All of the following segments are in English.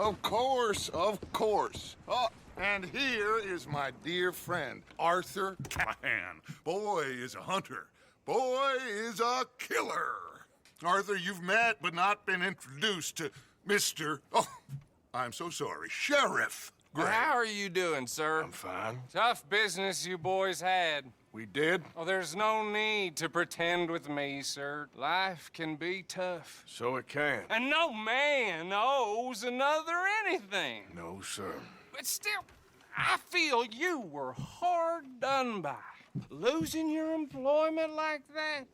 Of course, of course. Oh, and here is my dear friend, Arthur Callahan. Boy is a hunter. Boy is a killer. Arthur, you've met but not been introduced to Mr. Oh, I'm so sorry, Sheriff Gray. How are you doing, sir? I'm fine. Tough business you boys had. We did? Oh, there's no need to pretend with me, sir. Life can be tough. So it can. And no man owes another anything. No, sir. But still, I feel you were hard done by. Losing your employment like that.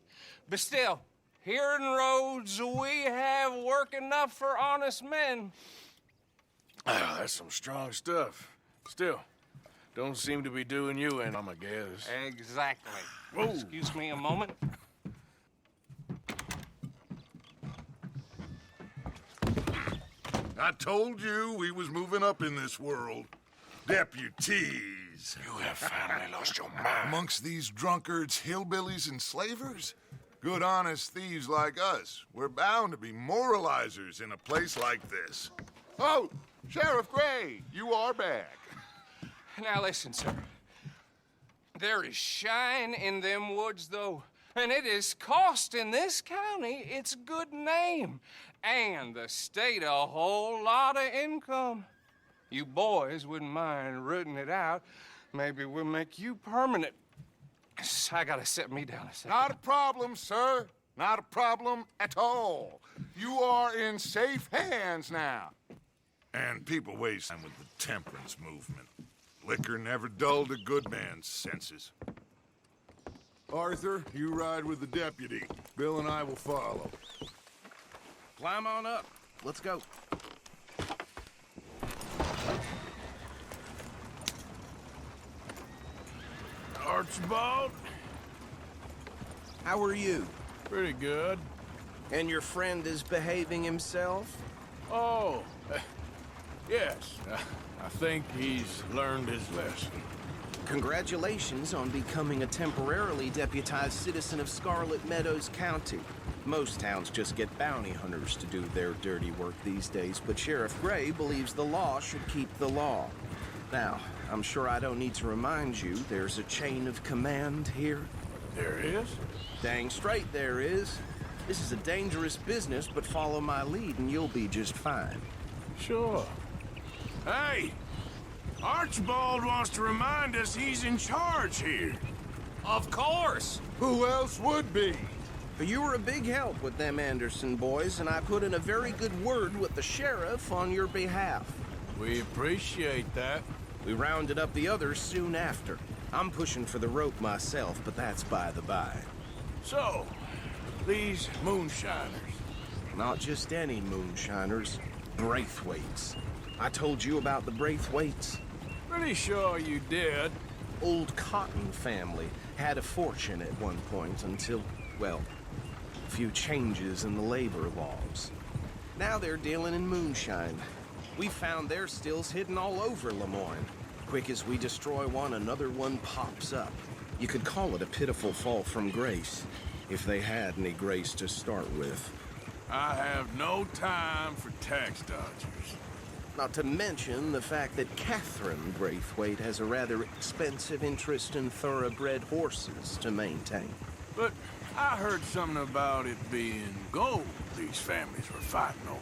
But still, here in Rhodes, we have work enough for honest men. Ah, that's some strong stuff. Still, don't seem to be doing you in, I guess. Exactly. Whoa. Excuse me a moment. I told you we was moving up in this world. Deputies. You have finally lost your mind. Amongst these drunkards, hillbillies, and slavers? Good, honest thieves like us. We're bound to be moralizers in a place like this. Oh, Sheriff Gray, you are back. Now listen, sir. There is shine in them woods, though. And it is costing this county its good name. And the state a whole lot of income. You boys wouldn't mind rooting it out. Maybe we'll make you permanent. I gotta set me down a second. Not a problem, sir. Not a problem at all. You are in safe hands now. And people waste time with the temperance movement. Liquor never dulled a good man's senses. Arthur, you ride with the deputy. Bill and I will follow. Climb on up. Let's go. Archibald? How are you? Pretty good. And your friend is behaving himself? Oh, yes. I think he's learned his lesson. Congratulations on becoming a temporarily deputized citizen of Scarlet Meadows County. Most towns just get bounty hunters to do their dirty work these days, but Sheriff Gray believes the law should keep the law. Now, I'm sure I don't need to remind you there's a chain of command here. There is? Dang straight there is. This is a dangerous business, but follow my lead and you'll be just fine. Sure. Hey! Archibald wants to remind us he's in charge here. Of course. Who else would be? But you were a big help with them Anderson boys, and I put in a very good word with the sheriff on your behalf. We appreciate that. We rounded up the others soon after. I'm pushing for the rope myself, but that's by the by. So, these moonshiners. Not just any moonshiners, Braithwaites. I told you about the Braithwaites. Pretty sure you did. Old Cotton family had a fortune at one point until, well, a few changes in the labor laws. Now they're dealing in moonshine. We found their stills hidden all over Lemoyne. Quick as we destroy one, another one pops up. You could call it a pitiful fall from grace, if they had any grace to start with. I have no time for tax dodgers. Not to mention the fact that Catherine Braithwaite has a rather expensive interest in thoroughbred horses to maintain. But I heard something about it being gold these families were fighting over.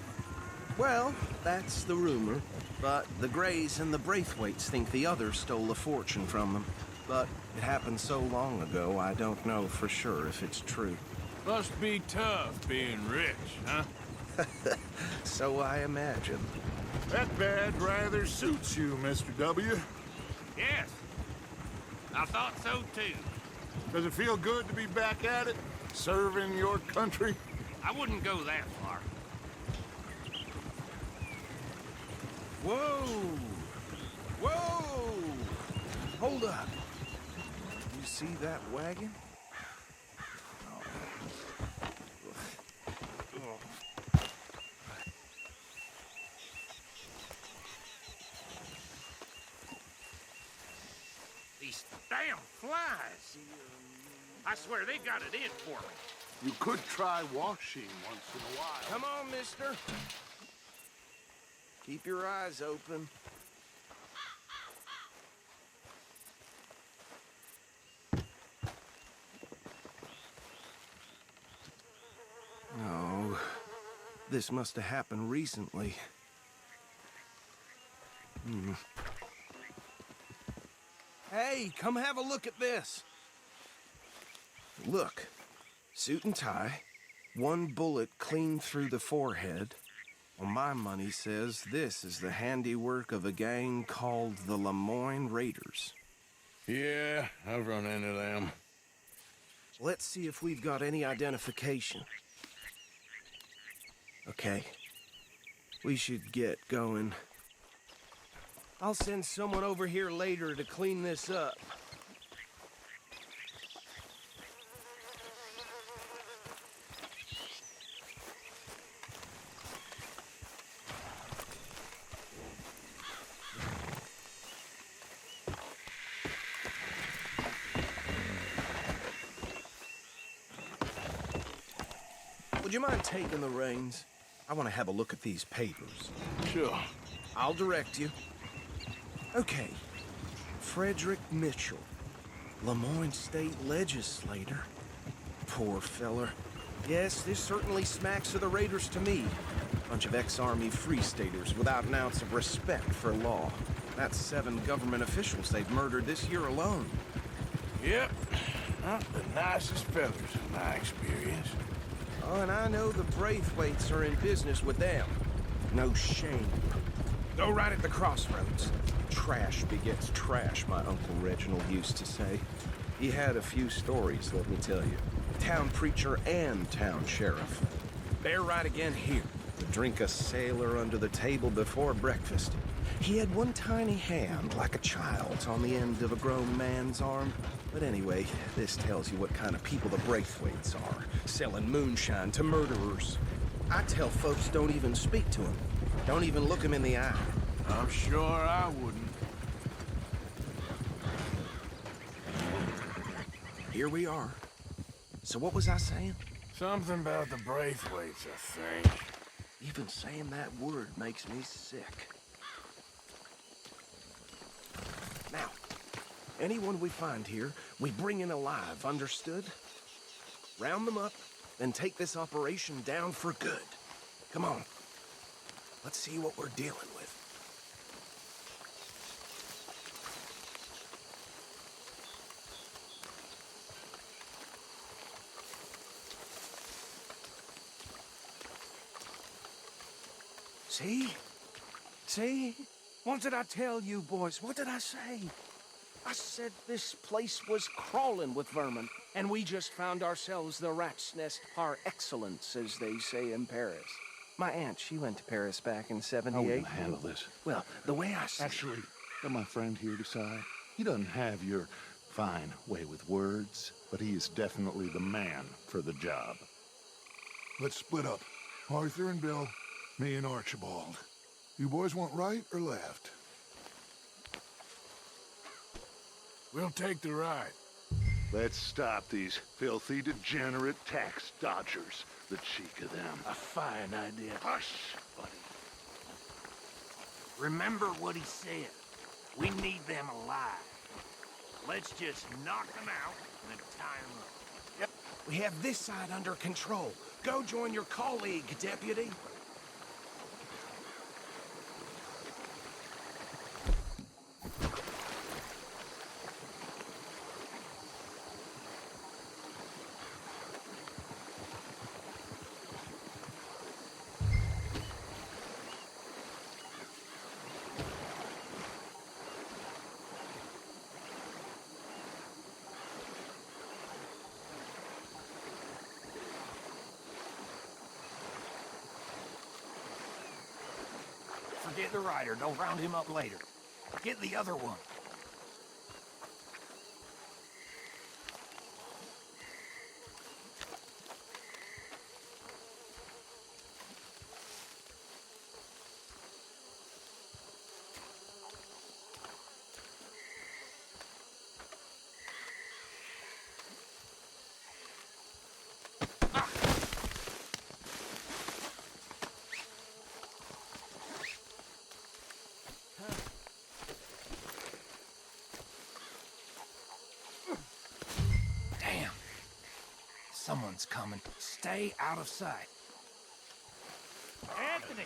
Well, that's the rumor. But the Grays and the Braithwaites think the others stole a fortune from them. But it happened so long ago, I don't know for sure if it's true. Must be tough being rich, huh? So I imagine. That badge rather suits you, Mr. W. Yes. I thought so, too. Does it feel good to be back at it? Serving your country? I wouldn't go that far. Whoa! Whoa! Hold up. You see that wagon? These damn flies. I swear they got it in for me. You could try washing once in a while. Come on, mister. Keep your eyes open. Oh, this must have happened recently. Hey, come have a look at this. Look, suit and tie, one bullet clean through the forehead. Well, my money says this is the handiwork of a gang called the Lemoyne Raiders. Yeah, I've run into them. Let's see if we've got any identification. Okay. We should get going. I'll send someone over here later to clean this up. Would you mind taking the reins? I want to have a look at these papers. Sure. I'll direct you. Okay. Frederick Mitchell, Lemoyne State Legislator. Poor feller. Yes, this certainly smacks of the Raiders to me. Bunch of ex-Army Free Staters without an ounce of respect for law. That's 7 government officials they've murdered this year alone. Yep. Not the nicest fellas in my experience. Oh, and I know the Braithwaites are in business with them. No shame. Go right at the crossroads. Trash begets trash, my Uncle Reginald used to say. He had a few stories, let me tell you. Town preacher and town sheriff. They're right again here. To drink a sailor under the table before breakfast. He had one tiny hand, like a child's, on the end of a grown man's arm. But anyway, this tells you what kind of people the Braithwaites are. Selling moonshine to murderers. I tell folks don't even speak to him. Don't even look him in the eye. I'm sure I wouldn't. Here we are. So what was I saying? Something about the Braithwaites, I think. Even saying that word makes me sick. Now, anyone we find here, we bring in alive, understood? Round them up, then take this operation down for good. Come on. Let's see what we're dealing with. See? See? What did I tell you, boys? What did I say? I said this place was crawling with vermin, and we just found ourselves the rat's nest par excellence, as they say in Paris. My aunt, she went to Paris back in '78. How are we gonna handle this? Well, the way I see Actually, let my friend here decide. He doesn't have your fine way with words, but he is definitely the man for the job. Let's split up. Arthur and Bill, me and Archibald. You boys want right or left? We'll take the right. Let's stop these filthy, degenerate tax dodgers. The cheek of them. A fine idea. Hush, buddy. Remember what he said. We need them alive. Let's just knock them out and then tie them up. Yep, we have this side under control. Go join your colleague, Deputy. Forget the rider. Don't round him up later. Get the other one. one's coming. Stay out of sight. Anthony!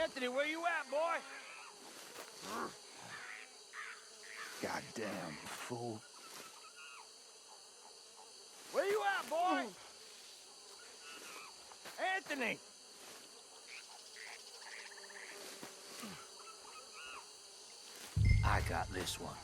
Anthony, where you at, boy? Goddamn fool. Where you at, boy? Anthony! I got this one.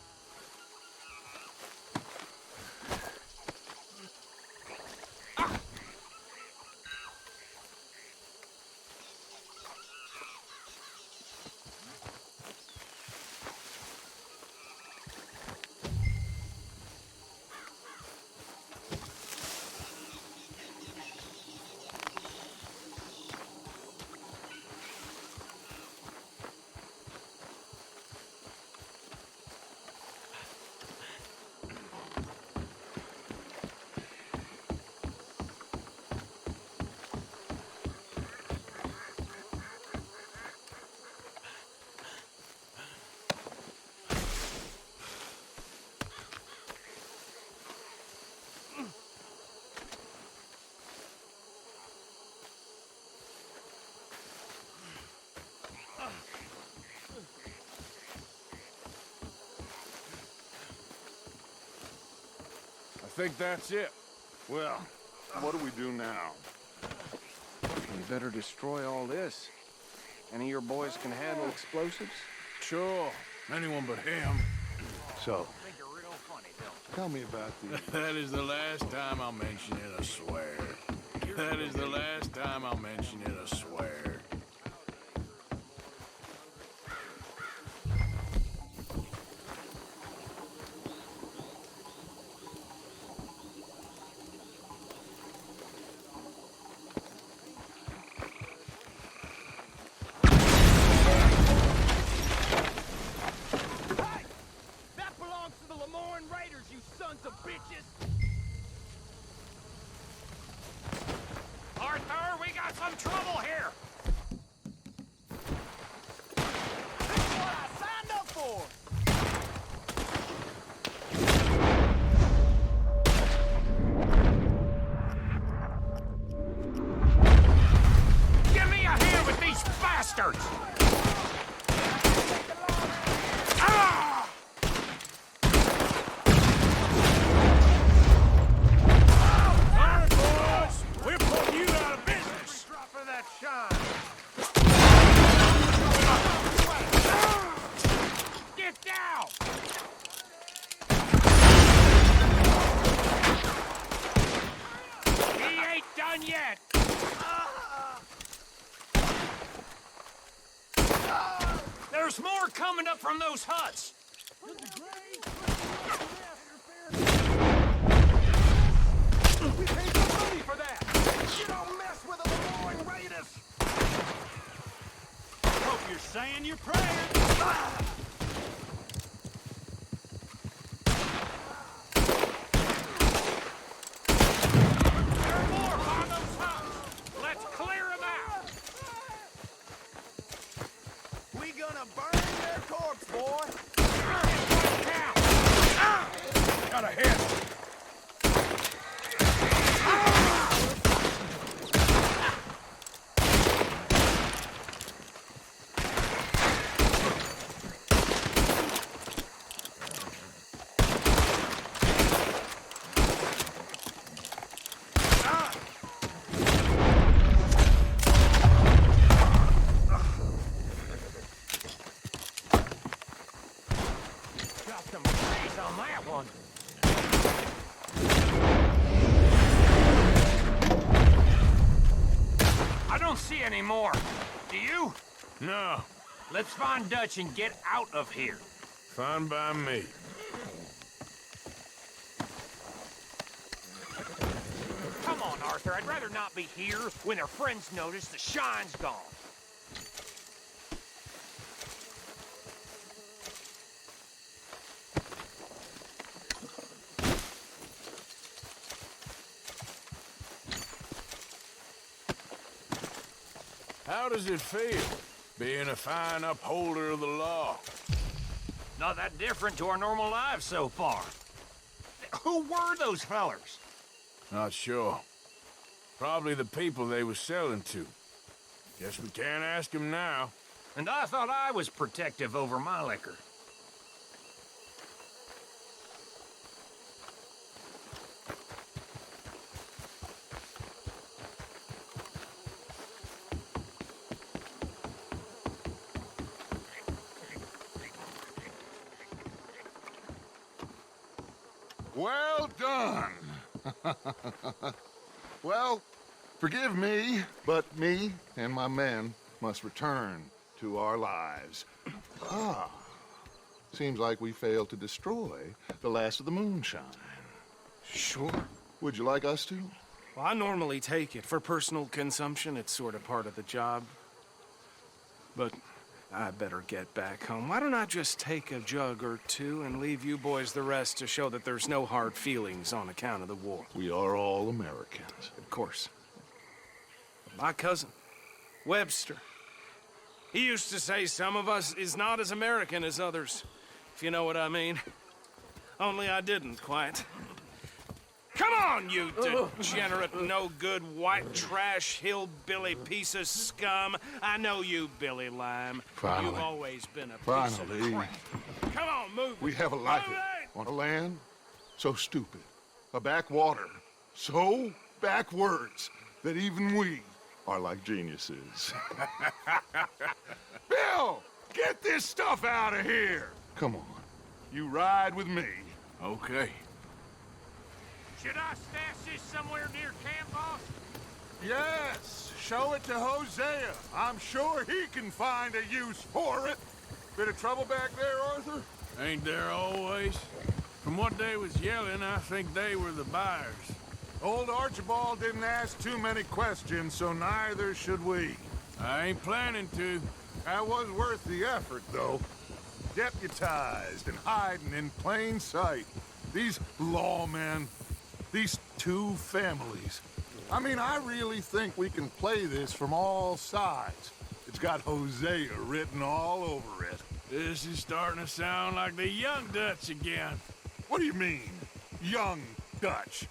I think that's it. Well, what do we do now? We better destroy all this. Any of your boys can handle explosives? Sure. Anyone but him. So, Think you're real funny, don't tell me about the... That is the last time I'll mention it, I swear. That is the last time I'll mention it, I swear. Hey! That belongs to the Lemoyne Raiders, you sons of bitches! Arthur, we got some trouble here! This is what I signed up for! Give me a hand with these bastards! Ah! All right, boys! We're putting you out of business! Drop for that shine! Get down! He ain't done yet! There's more coming up from those huts! We paid some money for that! You don't mess with the Lemoyne Raiders! Hope you're saying your prayers! There are more on those huts! Let's clear them out! We gonna burn their corpse, boy! Got a hit! Got some praise on that one. I don't see any more. Do you? No, Let's find Dutch and get out of here. fine by me. Come on, Arthur. I'd rather not be here when their friends notice the shine's gone. How does it feel, being a fine upholder of the law? Not that different to our normal lives so far. Who were those fellers? Not sure. Probably the people they were selling to. Guess we can't ask them now. And I thought I was protective over my liquor. Well done. Well, forgive me, but me and my men must return to our lives. Seems like we failed to destroy the last of the moonshine. Sure. Would you like us to? Well, I normally take it. For personal consumption, it's sort of part of the job. But I better get back home. Why don't I just take a jug or two and leave you boys the rest to show that there's no hard feelings on account of the war? We are all Americans. Of course. My cousin, Webster, he used to say some of us is not as American as others, if you know what I mean. Only I didn't quite. Come on, you degenerate, no-good, white trash, hillbilly piece of scum. I know you, Billy Lime. Finally. You've always been a piece of crap. Come on, move it. We have a life Move it. on a land so stupid, a backwater so backwards that even we are like geniuses. Bill, get this stuff out of here. Come on, you ride with me. Okay. Should I stash this somewhere near camp, boss? Yes, show it to Hosea. I'm sure he can find a use for it. Bit of trouble back there, Arthur? Ain't there always? From what they was yelling, I think they were the buyers. Old Archibald didn't ask too many questions, so neither should we. I ain't planning to. That was worth the effort, though. Deputized and hiding in plain sight. These lawmen, these two families. I mean, I really think we can play this from all sides. It's got Hosea written all over it. This is starting to sound like the Young Dutch again. What do you mean, young Dutch?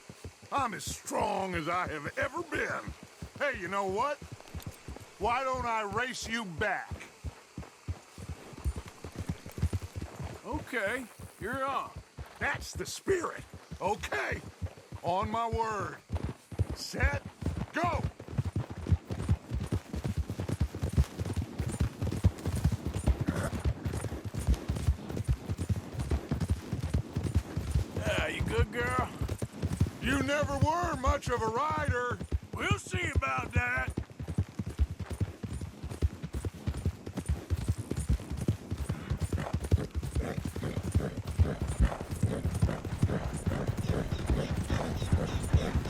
I'm as strong as I have ever been. Hey, you know what? Why don't I race you back? Okay, you're on. That's the spirit. Okay. On my word. Set, go! You good, girl? You never were much of a rider. We'll see about that.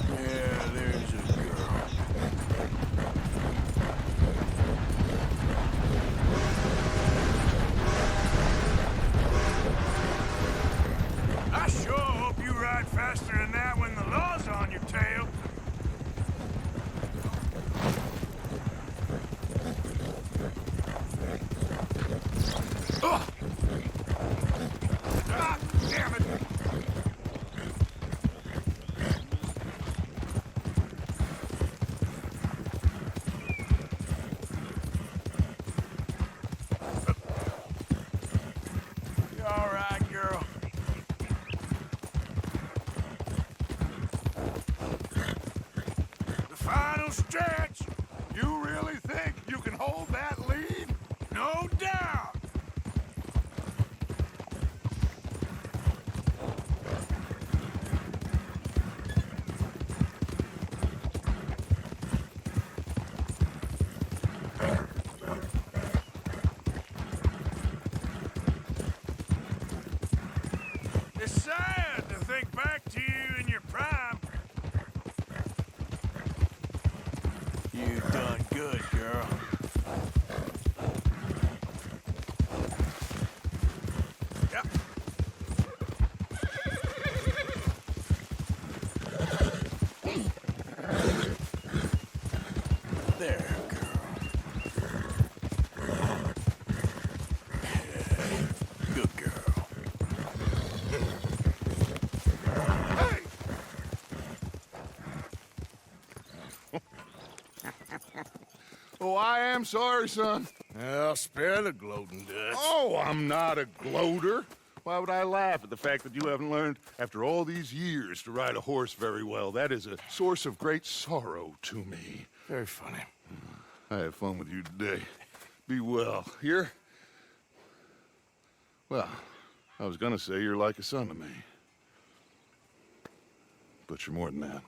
Yeah, there's a girl. I sure hope you ride faster than that when the law's on your tail. Ugh. Ah, damn it! You all right, girl? The final stretch. You really think you can hold that lead? No doubt. It's sad to think back to you in your prime. You've done good, girl. Yep. There, girl. Good girl. Oh, I am sorry, son. Well, spare the gloating, Dutch. Oh, I'm not a gloater. Why would I laugh at the fact that you haven't learned, after all these years, to ride a horse very well? That is a source of great sorrow to me. Very funny. I had fun with you today. Be well. Here? Well, I was gonna say you're like a son to me. But you're more than that.